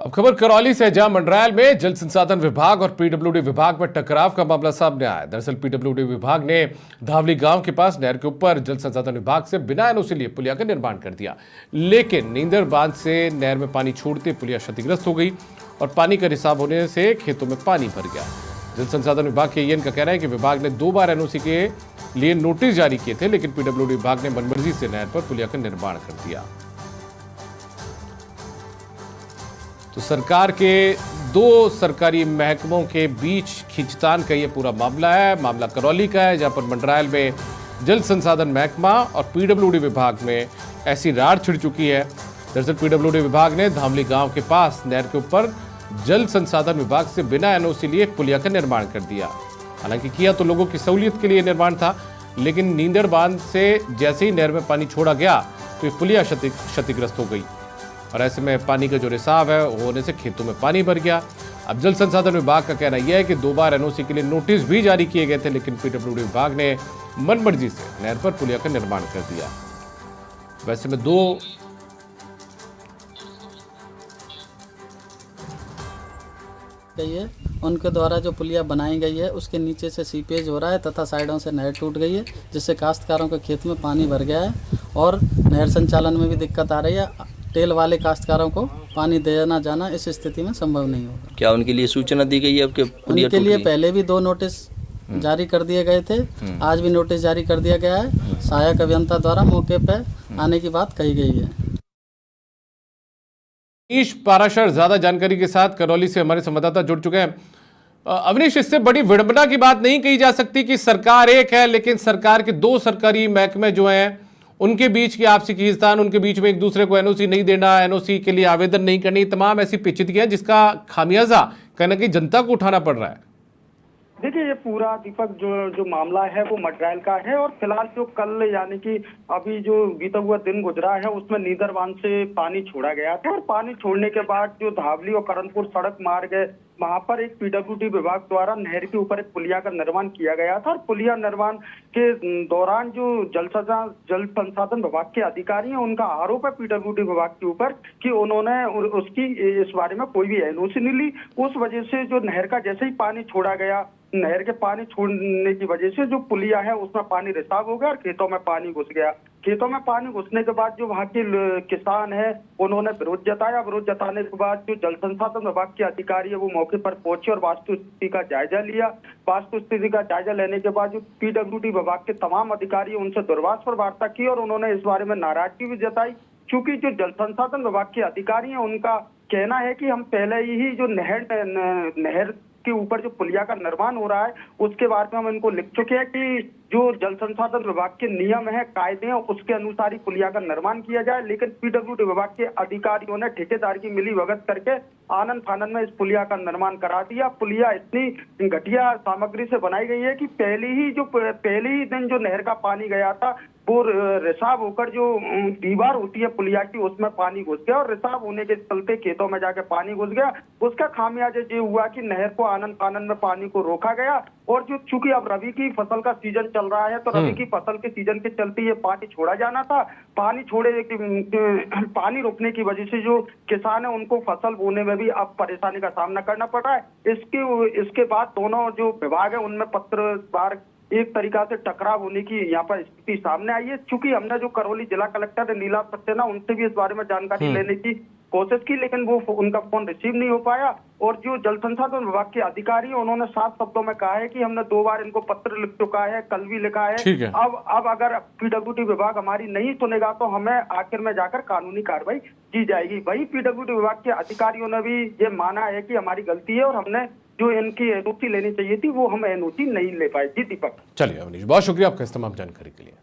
अब खबर करौली से, जहां मंडरायल में जल संसाधन विभाग और पीडब्ल्यूडी विभाग में टकराव का मामला सामने आया। दरअसल पीडब्ल्यूडी विभाग ने धावली गांव के पास नहर के ऊपर जल संसाधन विभाग से बिना एनओसी लिए पुलिया का निर्माण कर दिया, लेकिन नींदर बांध से नहर में पानी छोड़ते पुलिया क्षतिग्रस्त हो गई और पानी का रिसाव होने से खेतों में पानी भर गया। जल संसाधन विभाग के एएन का कहना है कि विभाग ने 2 बार एनओसी के लिए नोटिस जारी किए थे, लेकिन पीडब्ल्यूडी विभाग ने मनमर्जी से नहर पर पुलिया का निर्माण कर दिया। तो सरकार के 2 सरकारी महकमों के बीच खींचतान का ये पूरा मामला है। मामला करौली का है, जहां पर मंडरायल में जल संसाधन महकमा और पीडब्ल्यूडी विभाग में ऐसी रार छिड़ चुकी है। दरअसल पीडब्ल्यूडी विभाग ने धामली गांव के पास नहर के ऊपर जल संसाधन विभाग से बिना एनओसी लिए एक पुलिया का निर्माण कर दिया। हालांकि किया तो लोगों की सहूलियत के लिए निर्माण था, लेकिन नींदर बांध से जैसे ही नहर में पानी छोड़ा गया तो ये पुलिया क्षतिग्रस्त हो गई और ऐसे में पानी का जो रिसाव है होने से खेतों में पानी भर गया। अब जल संसाधन विभाग का कहना यह है कि 2 बार एनओसी के लिए नोटिस भी जारी किए गए थे, लेकिन पीडब्ल्यूडी विभाग ने मनमर्जी से नहर पर पुलिया का निर्माण कर दिया। वैसे में 2 गई है, उनके द्वारा जो पुलिया बनाई गई है उसके नीचे से सीपेज हो रहा है तथा साइडों से नहर टूट गई है, जिससे काश्तकारों के खेत में पानी भर गया है और नहर संचालन में भी दिक्कत आ रही है। टेल वाले काश्तकारों को पानी देना जाना इस स्थिति में संभव नहीं होगा। क्या उनके लिए सूचना दी गई है? अब उनके लिए पहले भी 2 नोटिस जारी कर दिए गए थे, आज भी नोटिस जारी कर दिया गया है। सहायक अभियंता द्वारा मौके पर आने की बात कही गई है। अवनीश पाराशर ज्यादा जानकारी के साथ करौली से हमारे संवाददाता जुड़ चुके हैं। अवनीश, इससे बड़ी विडंबना की बात नहीं कही जा सकती कि सरकार एक है, लेकिन सरकार के 2 सरकारी महकमे जो हैं उनके बीच की आपसी खींचतान, उनके बीच में एक दूसरे को एनओसी नहीं देना, एनओसी के लिए आवेदन नहीं करनी, तमाम ऐसी पेचीदगियां जिसका खामियाजा कहीं ना कहीं जनता को उठाना पड़ रहा है। देखिए, ये पूरा दीपक जो मामला है वो मंडरायल का है और फिलहाल जो कल यानी कि अभी जो बीता हुआ दिन गुजरा है उसमें नीदर बांध से पानी छोड़ा गया था और पानी छोड़ने के बाद जो धावली और करणपुर सड़क मार्ग है वहां पर एक पीडब्ल्यूडी विभाग द्वारा नहर के ऊपर एक पुलिया का निर्माण किया गया था और पुलिया निर्माण के दौरान जो जल संसाधन विभाग के अधिकारी हैं उनका आरोप है पीडब्ल्यूडी विभाग के ऊपर कि उन्होंने उसकी इस बारे में कोई भी एनओसी नहीं ली। उस वजह से जो नहर का जैसे ही पानी छोड़ा गया, नहर के पानी छोड़ने की वजह से जो पुलिया है उसमें पानी रिसाव हो गया और खेतों में पानी घुस गया। खेतों में पानी घुसने के बाद जो वहाँ के किसान है उन्होंने विरोध जताया। विरोध जताने के बाद जो जल संसाधन विभाग के अधिकारी है वो मौके पर पहुंचे और वास्तु स्थिति का जायजा लिया। वास्तु स्थिति का जायजा लेने के बाद जो पीडब्ल्यूडी विभाग के तमाम अधिकारी उनसे दूरभाष पर वार्ता की और उन्होंने इस बारे में नाराजगी भी जताई, क्योंकि जो जल संसाधन विभाग के अधिकारी हैं उनका कहना है कि हम पहले ही जो नहर के ऊपर जो पुलिया का निर्माण हो रहा है उसके बारे में हम इनको लिख चुके हैं कि जो जल संसाधन विभाग के नियम है, कायदे हैं, उसके अनुसार ही पुलिया का निर्माण किया जाए। लेकिन पीडब्ल्यूडी विभाग के अधिकारियों ने ठेकेदार की मिलीभगत करके आनन फानन में इस पुलिया का निर्माण करा दिया। पुलिया इतनी घटिया सामग्री से बनाई गई है कि पहले ही दिन जो नहर का पानी गया था वो रिसाव होकर जो दीवार होती है पुलिया की उसमें पानी घुस गया और रिसाव होने के चलते खेतों में जाके पानी घुस गया। उसका खामियाजा ये हुआ कि नहर को आनन फानन में पानी को रोका गया और जो चूंकि अब रबी की फसल का सीजन चल रहा है तो रबी की फसल के सीजन के चलते ये पानी छोड़ा जाना था। पानी रोकने की वजह से जो किसान है उनको फसल बोने में भी अब परेशानी का सामना करना पड़ रहा है। इसके बाद दोनों जो विभाग है उनमें पत्रवार एक तरीका से टकराव होने की यहाँ पर स्थिति सामने आई है। चूंकि हमने जो करौली जिला कलेक्टर नीला सक्सेना उनसे भी इस बारे में जानकारी लेने की कोशिश की, लेकिन वो उनका फोन रिसीव नहीं हो पाया और जो जल संसाधन विभाग के अधिकारी हैं उन्होंने साफ शब्दों में कहा है कि हमने 2 बार इनको पत्र लिख चुका है, कल भी लिखा है। अब अगर पीडब्ल्यूडी विभाग हमारी नहीं सुनेगा तो हमें आखिर में जाकर कानूनी कार्रवाई की जाएगी। वही पीडब्ल्यूडी विभाग के अधिकारियों ने भी ये माना है कि हमारी गलती है और हमने जो इनकी एनओसी लेनी चाहिए थी वो हम एनओसी नहीं ले पाए। जी दीपक। चलिए अवनीश, बहुत शुक्रिया आपका इस तमाम जानकारी के लिए।